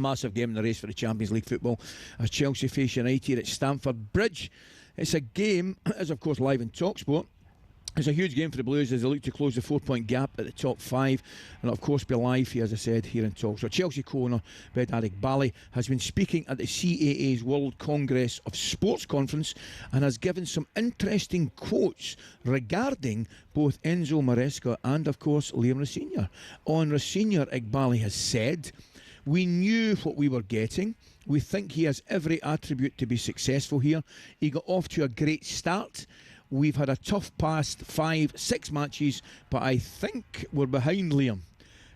Massive game in the race for the Champions League football as Chelsea face United at Stamford Bridge. It's a game, as of course live in talkSPORT. It's a huge game for the Blues as they look to close the 4-point gap at the top 5 and of course be live here, as I said, here in talk. So Chelsea co-owner Bedarik Bali has been speaking at the CAA's World Congress of Sports Conference and has given some interesting quotes regarding both Enzo Maresca and of course Liam Rosenior. On Rosenior, Iqbali has said, "We knew what we were getting. We think he has every attribute to be successful here. He got off to a great start. We've had a tough past 5-6 matches, but I think we're behind Liam."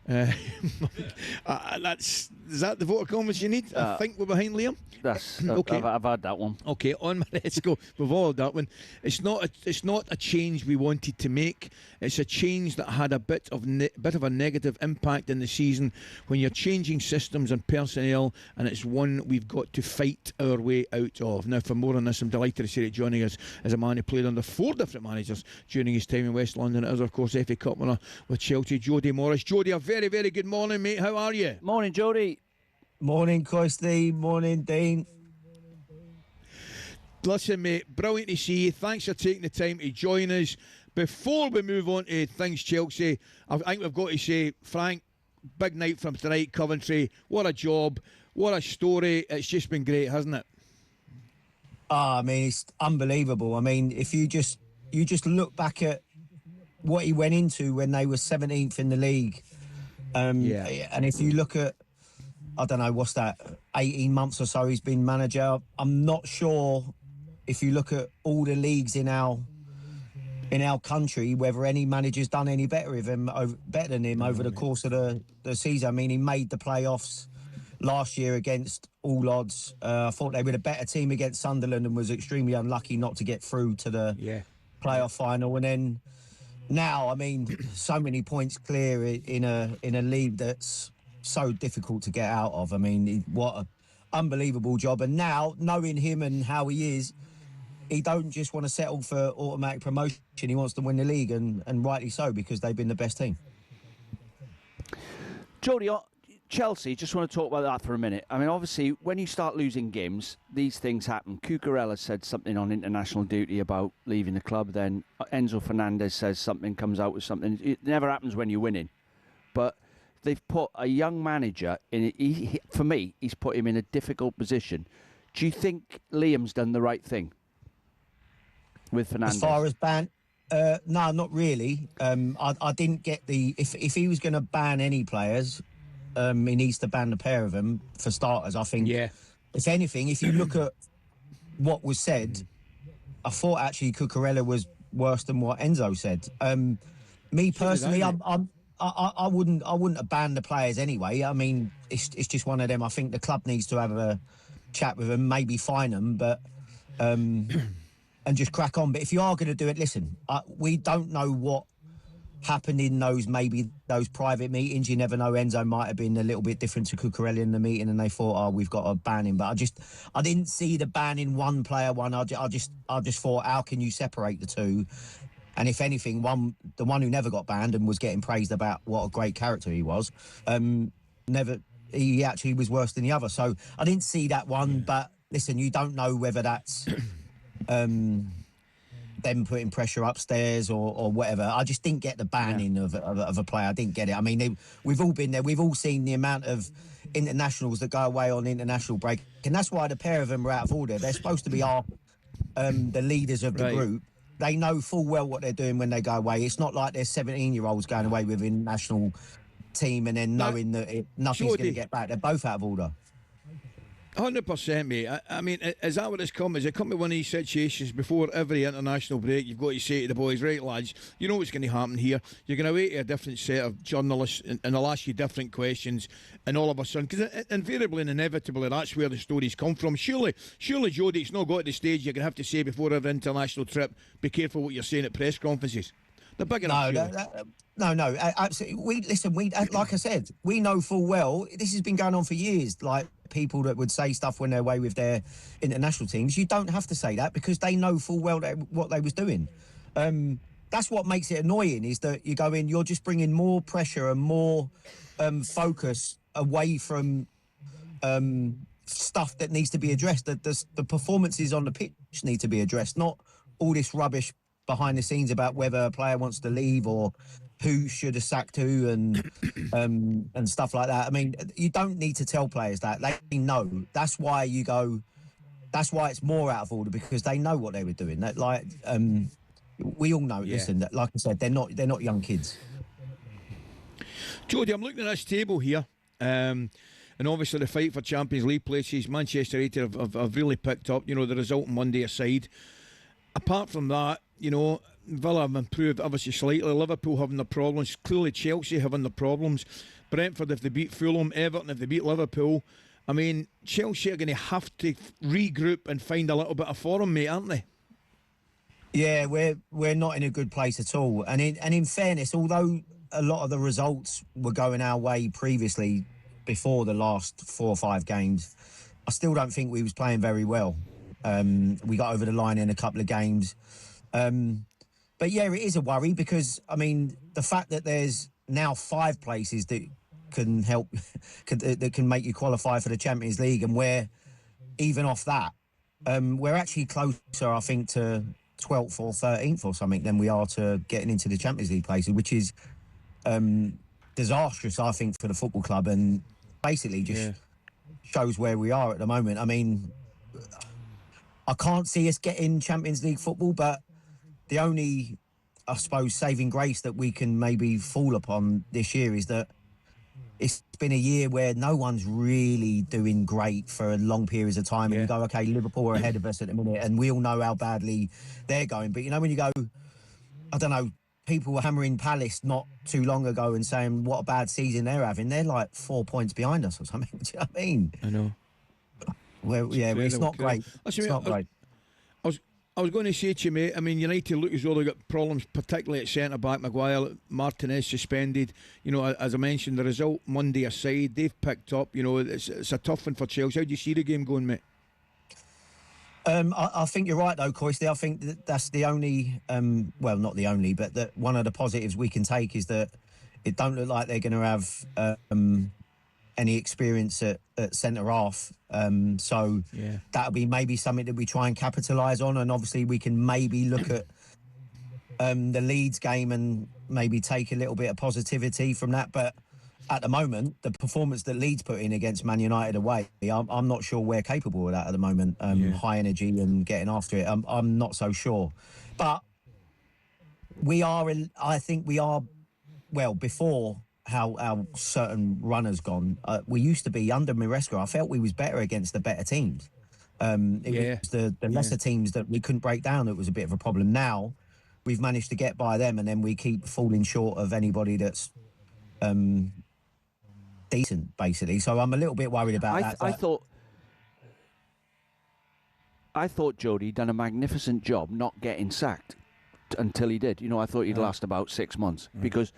Is that the vote of confidence you need? I think we're behind Liam. Okay. I've had that one. Okay, on Maresco, we've all had that one. It's not a change we wanted to make. It's a change that had a bit of a negative impact in the season when you're changing systems and personnel, and it's one we've got to fight our way out of. Now, for more on this, I'm delighted to say that joining us is a man who played under 4 different managers during his time in West London. It is, of course, FA Cup winner with Chelsea, Jody Morris. Jody, a very, very good morning, mate. How are you? Morning, Jody. Morning, Coisty. Morning, Dean. Listen, mate, brilliant to see you. Thanks for taking the time to join us. Before we move on to things Chelsea, I think we've got to say, Frank, big night from tonight, Coventry. What a job. What a story. It's just been great, hasn't it? I mean, it's unbelievable. I mean, if you just look back at what he went into when they were 17th in the league, and if you look at, I don't know, what's that, 18 months or so he's been manager. I'm not sure if you look at all the leagues in our country, whether any manager's done any better than him over the course of the season. I mean, he made the playoffs last year against all odds. I thought they were a better team against Sunderland and was extremely unlucky not to get through to the playoff final. And then now, I mean, so many points clear in a league that's so difficult to get out of. I mean, what an unbelievable job. And now, knowing him and how he is, he don't just want to settle for automatic promotion. He wants to win the league, and rightly so, because they've been the best team. Jody, Chelsea, just want to talk about that for a minute. I mean, obviously, when you start losing games, these things happen. Cucurella said something on international duty about leaving the club. Then Enzo Fernandez says something, comes out with something. It never happens when you're winning. But they've put a young manager in. For me, he's put him in a difficult position. Do you think Liam's done the right thing with Fernandez? As far as ban, no, not really. I didn't get the if he was going to ban any players, he needs to ban the pair of them for starters. I think. Yeah. If anything, if you look at what was said, I thought actually Cucurella was worse than what Enzo said. Me personally, I wouldn't have banned the players anyway. I mean, it's just one of them. I think the club needs to have a chat with them, maybe fine them, but and just crack on. But if you are going to do it, listen, we don't know what happened in those private meetings. You never know. Enzo might have been a little bit different to Cucurella in the meeting, and they thought, we've got to ban him. But I didn't see the banning one player. I just thought, how can you separate the two? And if anything, the one who never got banned and was getting praised about what a great character he was, he actually was worse than the other. So I didn't see that one. But listen, you don't know whether that's them putting pressure upstairs or whatever. I just didn't get the banning of a player. I didn't get it. I mean, we've all been there. We've all seen the amount of internationals that go away on international break, and that's why the pair of them are out of order. They're supposed to be the leaders of the group. They know full well what they're doing when they go away. It's not like they're 17-year-olds going away with a national team and then knowing that nothing's going to get back. They're both out of order. 100%, mate. I mean, is that what it's come? Is it come to one of these situations before every international break? You've got to say to the boys, right, lads, you know what's going to happen here. You're going to wait to a different set of journalists and they'll ask you different questions, and all of a sudden, because invariably and inevitably, that's where the stories come from. Surely, Jody, it's not got to the stage you're going to have to say before every international trip, be careful what you're saying at press conferences. They're big enough. No, absolutely. Like I said, we know full well this has been going on for years. Like people that would say stuff when they're away with their international teams, you don't have to say that because they know full well what they was doing. That's what makes it annoying, is that you're just bringing more pressure and more focus away from stuff that needs to be addressed. The performances on the pitch need to be addressed, not all this rubbish behind the scenes about whether a player wants to leave or who should have sacked who and stuff like that. I mean, you don't need to tell players that. They know. That's why you go. That's why it's more out of order, because they know what they were doing. That, like, we all know. Yeah. Listen, that, like I said, they're not young kids. Jody, I'm looking at this table here, and obviously the fight for Champions League places. Manchester United have really picked up. You know, the result on Monday aside. Apart from that, you know, Villa have improved obviously slightly. Liverpool having their problems. Clearly Chelsea having their problems. Brentford, if they beat Fulham, Everton, if they beat Liverpool. I mean, Chelsea are going to have to regroup and find a little bit of form, mate, aren't they? Yeah, we're not in a good place at all. And in fairness, although a lot of the results were going our way previously, before the last 4 or 5 games, I still don't think we was playing very well. We got over the line in a couple of games. But yeah, it is a worry, because, I mean, the fact that there's now 5 places that can help, that can make you qualify for the Champions League, and we're even off that, we're actually closer, I think, to 12th or 13th or something than we are to getting into the Champions League places, which is disastrous, I think, for the football club, and basically just shows where we are at the moment. I mean, I can't see us getting Champions League football, but the only, I suppose, saving grace that we can maybe fall upon this year is that it's been a year where no one's really doing great for long periods of time. And you go, okay, Liverpool are ahead of us at the minute, and we all know how badly they're going. But, you know, when you go, I don't know, people were hammering Palace not too long ago and saying what a bad season they're having. They're like 4 points behind us or something. Do you know what I mean? I know. Well, yeah, it's not great. It's not great. I was going to say to you, mate, I mean, United look as though they've got problems, particularly at centre-back. Maguire, Martinez suspended. You know, as I mentioned, the result Monday aside, they've picked up. You know, it's a tough one for Chelsea. How do you see the game going, mate? I think you're right, though, Coisty. I think that's the only, well, not the only, but that one of the positives we can take is that it don't look like they're going to have any experience at centre-half. So that'll be maybe something that we try and capitalise on. And obviously we can maybe look at the Leeds game and maybe take a little bit of positivity from that. But at the moment, the performance that Leeds put in against Man United away, I'm not sure we're capable of that at the moment. High energy and getting after it, I'm not so sure. But I think we are, well, before how certain runners gone, we used to be under Maresca. I felt we was better against the better teams. It was the lesser teams that we couldn't break down that was a bit of a problem. Now we've managed to get by them, and then we keep falling short of anybody that's decent, basically. So I'm a little bit worried about that. I thought Jody done a magnificent job not getting sacked until he did. You know, I thought he'd last about 6 months because.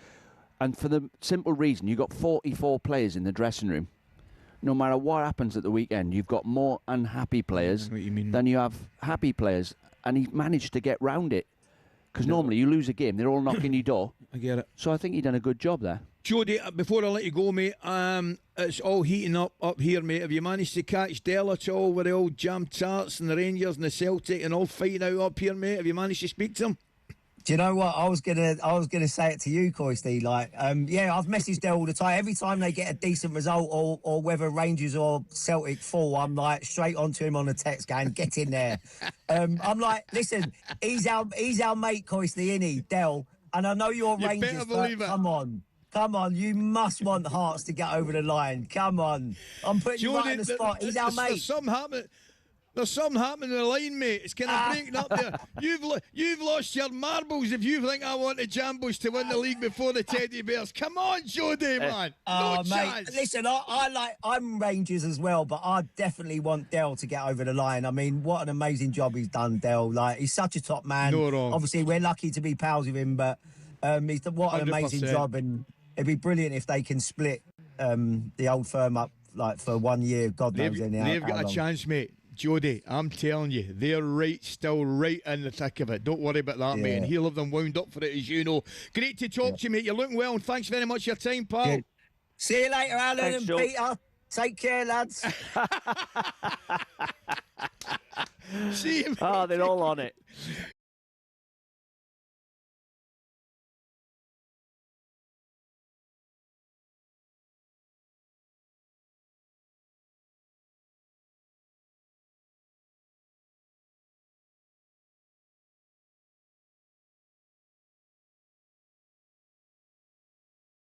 And for the simple reason, you've got 44 players in the dressing room. No matter what happens at the weekend, you've got more unhappy players than you have happy players. And he managed to get round it. Because normally you lose a game, they're all knocking your door. I get it. So I think he done a good job there. Jody, before I let you go, mate, it's all heating up here, mate. Have you managed to catch Dell at all with the old jam tarts and the Rangers and the Celtic and all fighting out up here, mate? Have you managed to speak to him? Do you know what? I was gonna say it to you, Coisty. Like, I've messaged Dell all the time. Every time they get a decent result, or whether Rangers or Celtic fall, I'm like straight onto him on a text going, "Get in there." I'm like, listen, he's our mate, Coisty, isn't he, Dell? And I know you're Rangers, but come on, you must want Hearts to get over the line. Come on, I'm putting you right on the spot. He's our mate. There's something happening in the line, mate. It's kind of breaking up there. You've lost your marbles if you think I want the Jambos to win the league before the Teddy Bears. Come on, Jody, man. No mate, chance. Listen, I'm Rangers as well, but I definitely want Dell to get over the line. I mean, what an amazing job he's done, Dell. Like, he's such a top man. No wrong. Obviously, we're lucky to be pals with him, but he's done what an amazing 100%. job, and it'd be brilliant if they can split the old firm up like for 1 year. God knows they've got a chance, mate. Jody, I'm telling you, they're still right in the thick of it. Don't worry about that, mate. And he'll have them wound up for it, as you know. Great to talk to you, mate. You're looking well, and thanks very much for your time, pal. Good. See you later, Alan and Peter. Take care, lads. See you, mate. Oh, they're all on it.